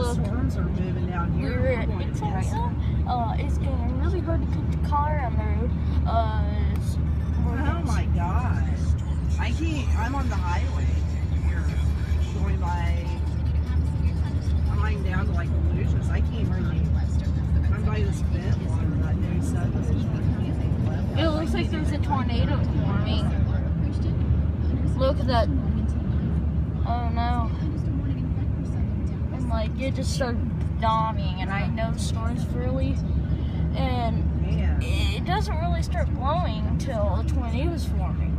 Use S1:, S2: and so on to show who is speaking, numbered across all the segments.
S1: look,
S2: storms are moving down here.
S1: we're at Dixon right now. It's getting really hard to keep the car on the road.
S2: Oh my gosh. I'm on the highway here, going by, I'm lying down to like Lucius. I can't really, I'm by this bit on that new subdivision.
S1: It looks like there's a tornado forming. Look at that. Oh no. And like, it just started bombing, and I know storms early, and it doesn't really start blowing until the tornado's forming.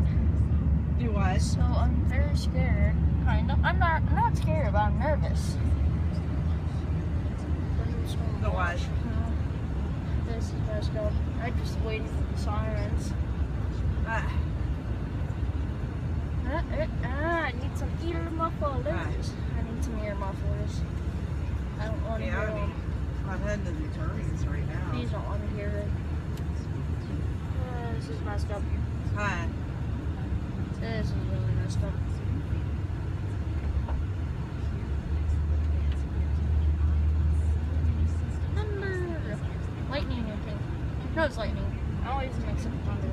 S2: Do what?
S1: So I'm very scared, kind of. I'm not scared, but I'm nervous.
S2: The what?
S1: This is messed up. I'm just waiting for the sirens. I need some ear mufflers. I need some ear mufflers. I don't want to hear them.
S2: I'm heading to the attorneys right now.
S1: Please don't want to hear it. This is messed up.
S2: Hi.
S1: This is really messed up. Thunder! Lightning, I think. No, it's lightning. I always mix up thunder.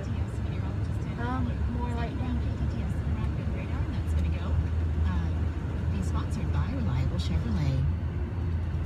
S1: More lightning.
S3: That's going to go. Being sponsored by Reliable Chevrolet.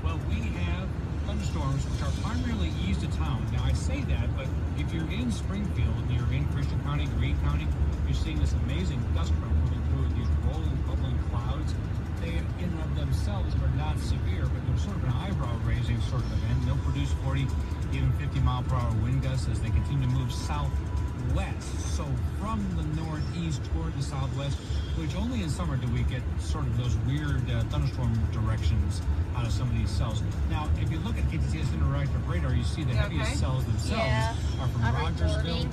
S4: Well, we have thunderstorms which are primarily east of town. Now, I say that, but if you're in Springfield, you're in Christian County, Greene County, you're seeing this amazing dust front moving through these rolling, bubbling clouds. They, in and of themselves, are not severe, but they're sort of an eyebrow-raising sort of event. They'll produce 40, even 50-mile-per-hour wind gusts as they continue to move southwest. So from the northeast toward the southwest, which only in summer do we get sort of those weird thunderstorm directions out of some of these cells. Now, if you look at KTTS Interactive Radar, you see the heaviest cells themselves are from Rogersville,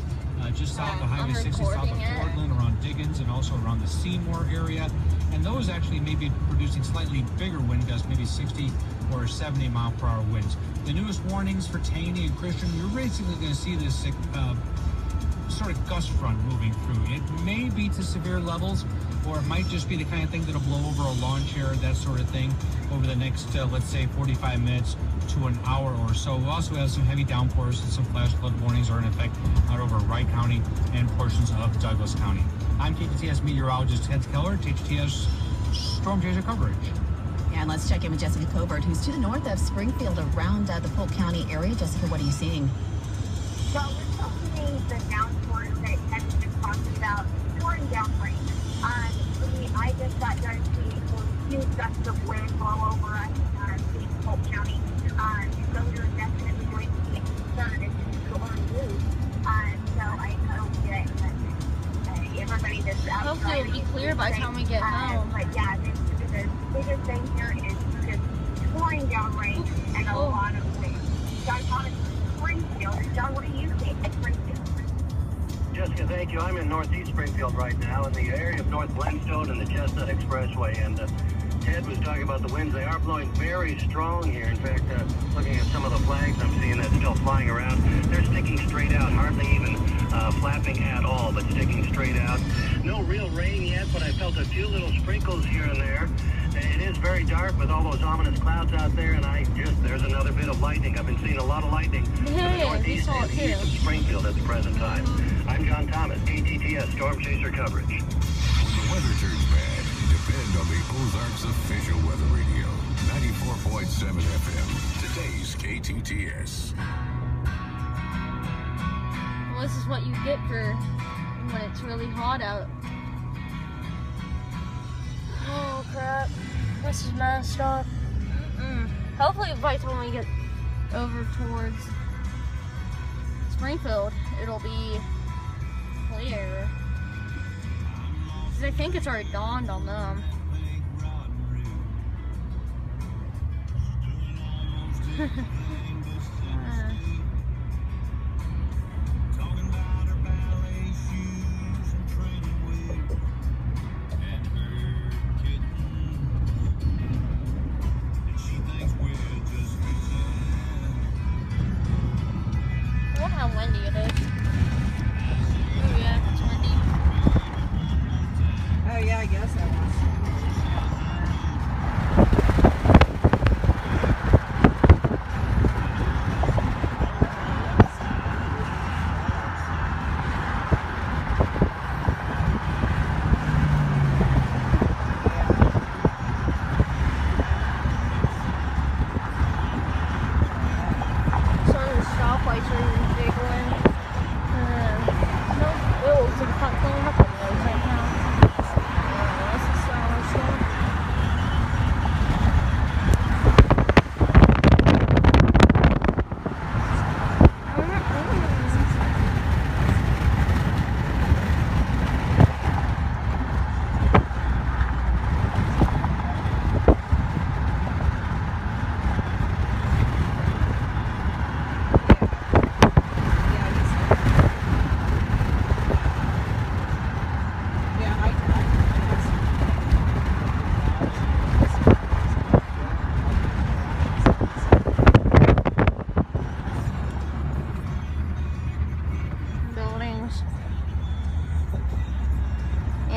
S4: just south of Highway 60, south of Portland, around Diggins, and also around the Seymour area. And those actually may be producing slightly bigger wind gusts, maybe 60 or 70 mile per hour winds. The newest warnings for Taney and Christian, you're basically going to see this sort of gust front moving through. It may be to severe levels, or it might just be the kind of thing that'll blow over a lawn chair, that sort of thing, over the next, let's say, 45 minutes to an hour or so. We'll also have some heavy downpours and some flash flood warnings are in effect out over Wright County and portions of Douglas County. I'm KTTS meteorologist Ted Keller, KTTS Storm Chaser coverage.
S3: Yeah, and let's check in with Jessica Covert, who's to the north of Springfield around the Polk County area. Jessica, what are you seeing?
S5: So we're still seeing the downpours that Kevin's been talking about, pouring down rain. I just got done seeing those huge gusts of wind blow over us in Polk County. So you're definitely going to see a concern as you go on the news. So I hope that everybody that's out.
S1: Hopefully it'll be clear by the time we get home.
S5: But yeah, the biggest thing here is just pouring down rain and a lot of wind. John Thomas, Springfield. John, what are you seeing at Springfield?
S6: Jessica, thank you. I'm in northeast Springfield right now in the area of North Glenstone and the Chestnut Expressway. And Ted was talking about the winds. They are blowing very strong here. In fact, looking at some of the flags I'm seeing that's still flying around, they're sticking straight out, hardly even flapping at all, but sticking straight out. No real rain yet, but I felt a few little sprinkles here and there. It is very dark with all those ominous clouds out there, and there's another bit of lightning. I've been seeing a lot of lightning in the northeast and east of Springfield at the present time. I'm John Thomas, KTTS Storm Chaser coverage.
S7: When the weather turns bad, depend on the Ozarks official weather radio. 94.7 FM, today's KTTS.
S1: Well, this is what you get for when it's really hot out. Oh crap, this is messed up. Hopefully by the time we get over towards Springfield, it'll be clear. Because I think it's already dawned on them.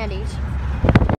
S1: Andy's.